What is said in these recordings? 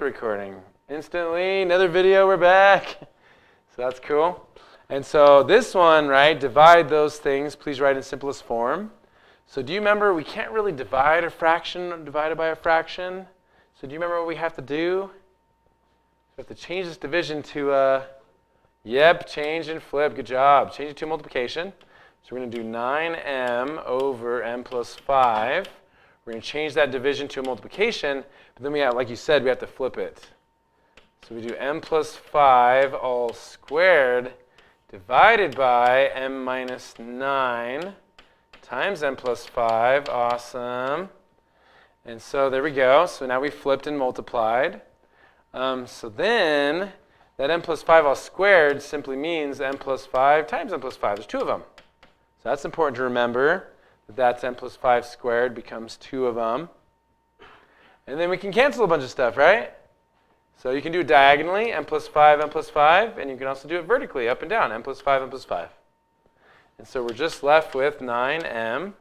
the recording. Instantly, another video, we're back. So that's cool. And so this one, right, divide those things, please write in simplest form. So do you remember we can't really divide a fraction divided by a fraction? So do you remember what we have to do? We have to change this division to, yep, change and flip, good job. Change it to multiplication. So we're going to do 9m over m plus 5. We're going to change that division to a multiplication, but then we have, like you said, we have to flip it. So we do m plus 5 all squared divided by m minus 9 times m plus 5. Awesome. And so there we go. So now we flipped and multiplied. So then that m plus 5 all squared simply means m plus 5 times m plus 5. There's two of them. So that's important to remember, that that's m plus 5 squared becomes two of them. And then we can cancel a bunch of stuff, right? So you can do it diagonally, m plus 5, and you can also do it vertically, up and down, m plus 5, m plus 5. And so we're just left with 9m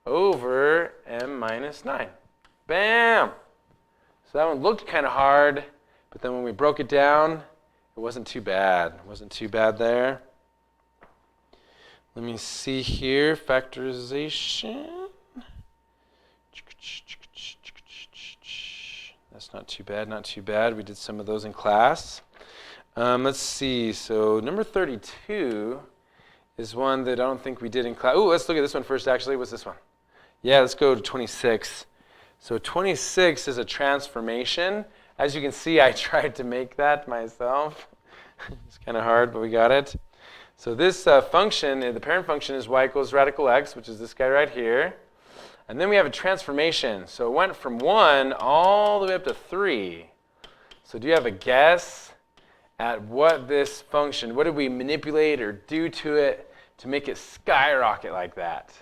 over m minus 9. Bam! So that one looked kind of hard, but then when we broke it down, it wasn't too bad. It wasn't too bad there. Let me see here, factorization. That's not too bad, not too bad. We did some of those in class. Let's see, so number 32 is one that I don't think we did in class. Ooh, let's look at this one first, actually. What's this one? Yeah, let's go to 26. So 26 is a transformation. As you can see, I tried to make that myself. It's kind of hard, but we got it. So this function, the parent function is y equals radical x, which is this guy right here. And then we have a transformation. So it went from 1 all the way up to 3. So do you have a guess at what this function, what did we manipulate or do to it to make it skyrocket like that?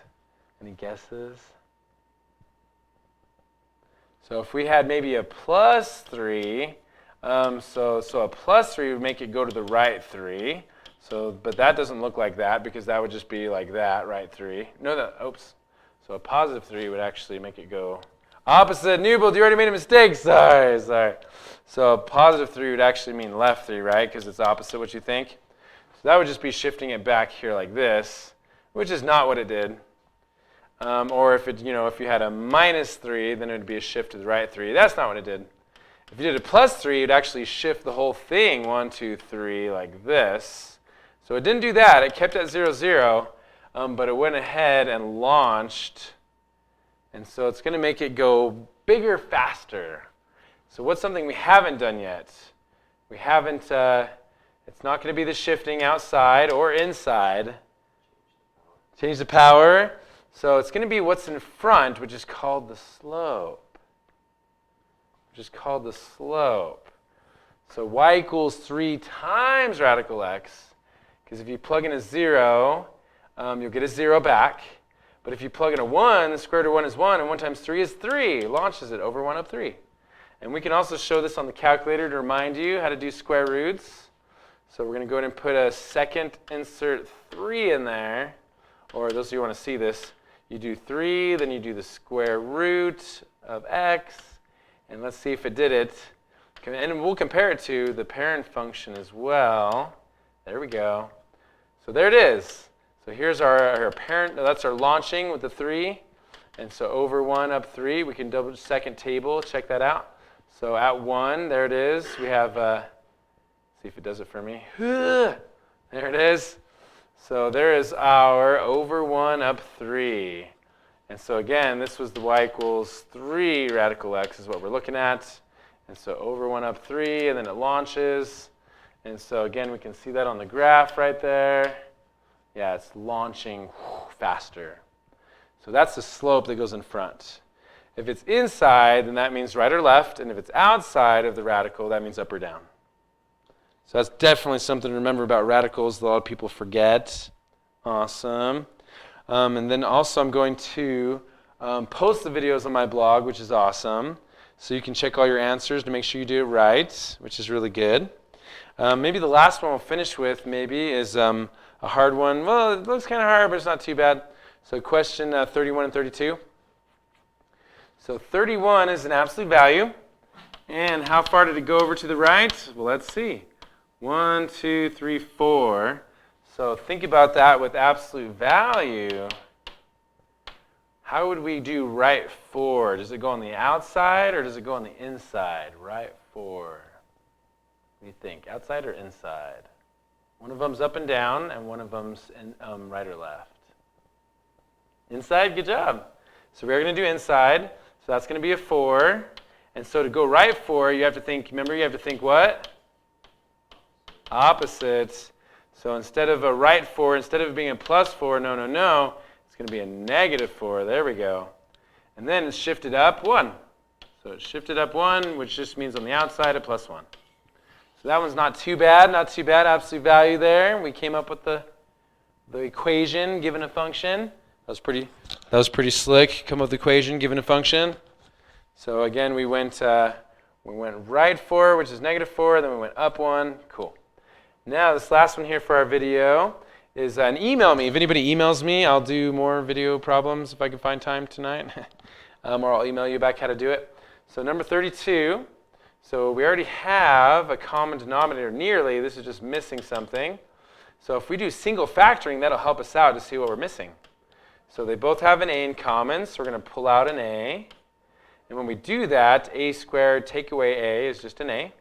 Any guesses? So if we had maybe a plus 3, so a plus 3 would make it go to the right 3. So, but that doesn't look like that because that would just be like that, right 3. No, oops. So a positive 3 would actually make it go opposite. Newbold, you already made a mistake. Sorry. So a positive 3 would actually mean left 3, right? Because it's opposite what you think. So that would just be shifting it back here like this, which is not what it did. Or if it, if you had a minus 3, then it would be a shift to the right 3. That's not what it did. If you did a plus 3, it would actually shift the whole thing 1, 2, 3 like this. So it didn't do that. It kept at 0, 0. But it went ahead and launched, and so it's going to make it go bigger, faster. So what's something we haven't done yet? We haven't, it's not going to be the shifting outside or inside. Change the power. So it's going to be what's in front, which is called the slope. So y equals 3 times radical x, because if you plug in a 0, you'll get a 0 back. But if you plug in a 1, the square root of 1 is 1, and 1 times 3 is 3. Launches it over 1 up 3. And we can also show this on the calculator to remind you how to do square roots. So we're going to go ahead and put a second insert 3 in there. Or those of you who want to see this, you do 3, then you do the square root of x. And let's see if it did it. And we'll compare it to the parent function as well. There we go. So there it is. So here's our parent, that's our launching with the 3. And so over 1 up 3, we can double second table, check that out. So at 1, there it is. We have, see if it does it for me. There it is. So there is our over 1 up 3. And so again, this was the y equals 3 radical x is what we're looking at. And so over 1 up 3, and then it launches. And so again, we can see that on the graph right there. Yeah, it's launching faster. So that's the slope that goes in front. If it's inside, then that means right or left. And if it's outside of the radical, that means up or down. So that's definitely something to remember about radicals that a lot of people forget. Awesome. And then also I'm going to post the videos on my blog, which is awesome. So you can check all your answers to make sure you do it right, which is really good. Maybe the last one we'll finish with is a hard one. Well, it looks kind of hard, but it's not too bad. So question 31 and 32. So 31 is an absolute value. And how far did it go over to the right? Well, let's see. 1, 2, 3, 4. So think about that with absolute value. How would we do right 4? Does it go on the outside or does it go on the inside? Right 4. What do you think? Outside or inside? One of them's up and down, and one of them's right or left. Inside, good job. So we're going to do inside. So that's going to be a 4. And so to go right 4, you have to think, remember, you have to think what? Opposite. So instead of a right 4, instead of it being a plus 4, no, it's going to be a negative 4. There we go. And then it's shifted up 1. So it's shifted up 1, which just means on the outside a plus 1. So that one's not too bad, absolute value there. We came up with the equation given a function. That was pretty slick. Come up with the equation given a function. So again, we went right 4, which is negative 4, then we went up 1. Cool. Now this last one here for our video is an email me. If anybody emails me, I'll do more video problems if I can find time tonight. Or I'll email you back how to do it. So number 32. So we already have a common denominator nearly. This is just missing something. So if we do single factoring, that'll help us out to see what we're missing. So they both have an a in common, so we're going to pull out an a. And when we do that, a squared take away a is just an a.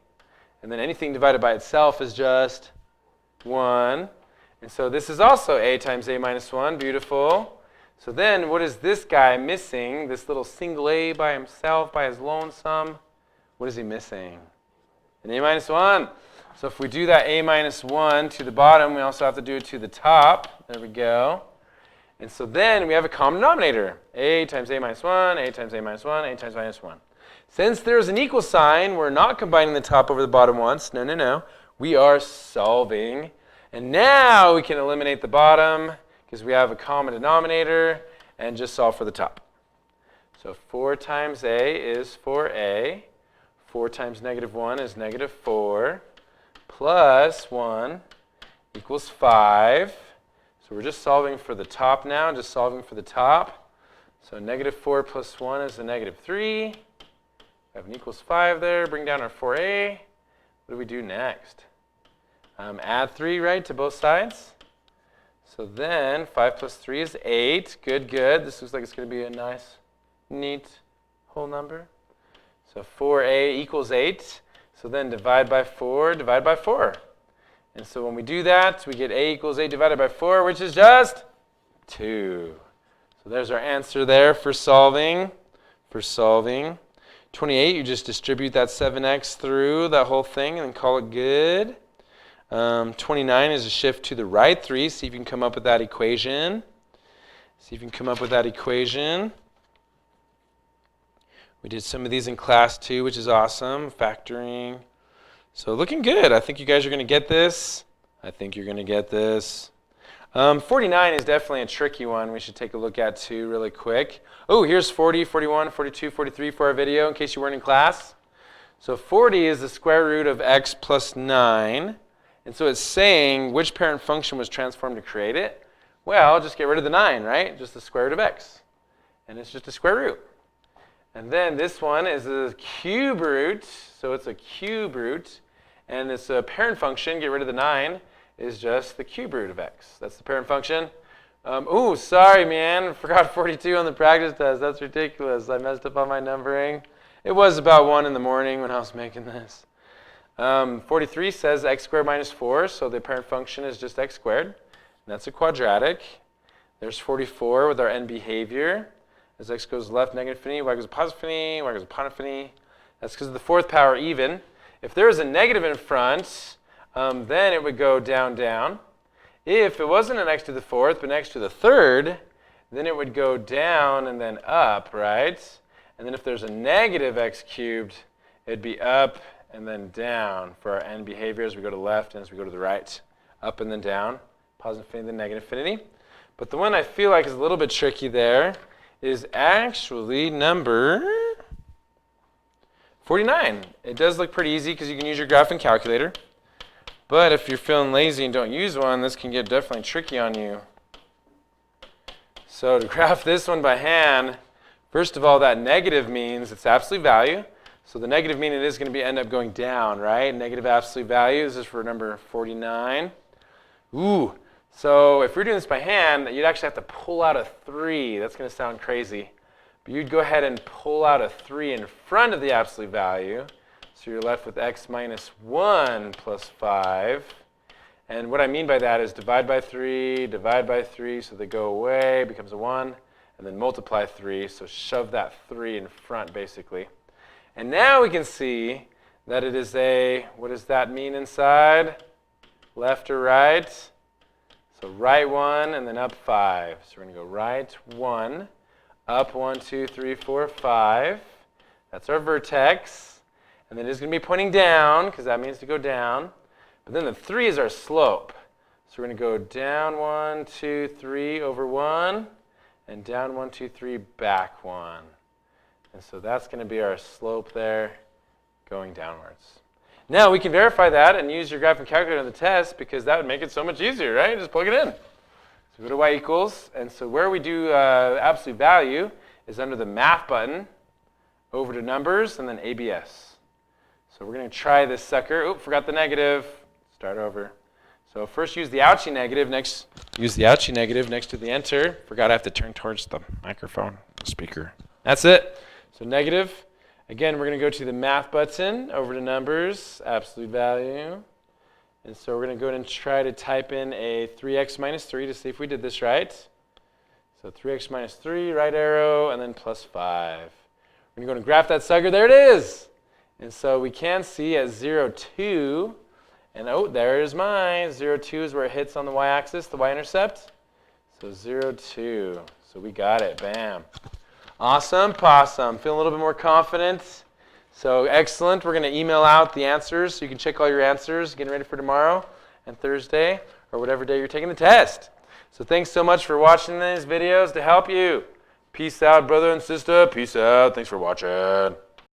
And then anything divided by itself is just 1. And so this is also a times a minus 1. Beautiful. So then what is this guy missing? This little single a by himself, by his lonesome. What is he missing? An a minus 1. So if we do that a minus 1 to the bottom, we also have to do it to the top. There we go. And so then we have a common denominator. A times a minus 1, a times a minus 1, a times minus 1. Since there's an equal sign, we're not combining the top over the bottom once. No. We are solving. And now we can eliminate the bottom because we have a common denominator and just solve for the top. So 4 times a is 4a. 4 times negative 1 is negative 4. Plus 1 equals 5. So we're just solving for the top now, just solving for the top. So negative 4 plus 1 is a negative 3. We have an equals 5 there. Bring down our 4a. What do we do next? Add 3, right, to both sides. So then 5 plus 3 is 8. Good. This looks like it's going to be a nice, neat whole number. So 4a equals 8. So then divide by 4. And so when we do that, we get a equals 8 divided by 4, which is just 2. So there's our answer there for solving. 28, you just distribute that 7x through that whole thing and then call it good. 29 is a shift to the right 3. See if you can come up with that equation. We did some of these in class too, which is awesome. Factoring. So looking good. I think you guys are going to get this. 49 is definitely a tricky one we should take a look at too really quick. Oh, here's 40, 41, 42, 43 for our video in case you weren't in class. So 40 is the square root of x plus 9. And so it's saying which parent function was transformed to create it. Well, just get rid of the 9, right? Just the square root of x. And it's just a square root. And then this one is a cube root. So it's a cube root. And it's a parent function, get rid of the 9, is just the cube root of x. That's the parent function. Ooh, sorry, man. Forgot 42 on the practice test. That's ridiculous. I messed up on my numbering. It was about 1 in the morning when I was making this. 43 says x squared minus 4, so the parent function is just x squared. And that's a quadratic. There's 44 with our end behavior. As x goes left, negative infinity, y goes to positive infinity, y goes to positive infinity. That's because of the fourth power even. If there was a negative in front, then it would go down, down. If it wasn't an x to the fourth, but an x to the third, then it would go down and then up, right? And then if there's a negative x cubed, it'd be up and then down for our end behavior as we go to the left and as we go to the right. Up and then down, positive infinity, then negative infinity. But the one I feel like is a little bit tricky there is actually number 49. It does look pretty easy because you can use your graphing calculator. But if you're feeling lazy and don't use one, this can get definitely tricky on you. So to graph this one by hand, first of all, that negative means it's absolute value. So the negative meaning it is going to end up going down, right? Negative absolute value. This is for number 49. Ooh. So if we're doing this by hand, you'd actually have to pull out a 3. That's going to sound crazy. But you'd go ahead and pull out a 3 in front of the absolute value. So you're left with x minus 1 plus 5. And what I mean by that is divide by 3, so they go away, becomes a 1, and then multiply 3. So shove that 3 in front, basically. And now we can see that it is a, what does that mean inside? Left or right? So right 1 and then up 5. So we're going to go right 1, up 1, 2, 3, 4, 5. That's our vertex. And then it's going to be pointing down, because that means to go down. But then the 3 is our slope. So we're going to go down 1, 2, 3 over 1, and down 1, 2, 3 back 1. And so that's going to be our slope there going downwards. Now we can verify that and use your graphing calculator on the test because that would make it so much easier, right? Just plug it in. So go to y equals. And so where we do absolute value is under the math button, over to numbers, and then ABS. So we're going to try this sucker. Oop, forgot the negative. Start over. So first use the ouchie negative. Next, use the ouchie negative next to the enter. Forgot I have to turn towards the microphone, the speaker. That's it. So negative. Again, we're going to go to the math button, over to numbers, absolute value. And so we're going to go ahead and try to type in a 3x minus 3 to see if we did this right. So 3x minus 3, right arrow, and then plus 5. We're going to go and graph that sucker. There it is. And so we can see at 0, 2. And oh, there is mine. 0, 2 is where it hits on the y-axis, the y-intercept. So 0, 2. So we got it. Bam. Awesome, possum. Feeling a little bit more confident. So excellent. We're going to email out the answers so you can check all your answers, getting ready for tomorrow and Thursday or whatever day you're taking the test. So thanks so much for watching these videos to help you. Peace out, brother and sister. Peace out. Thanks for watching.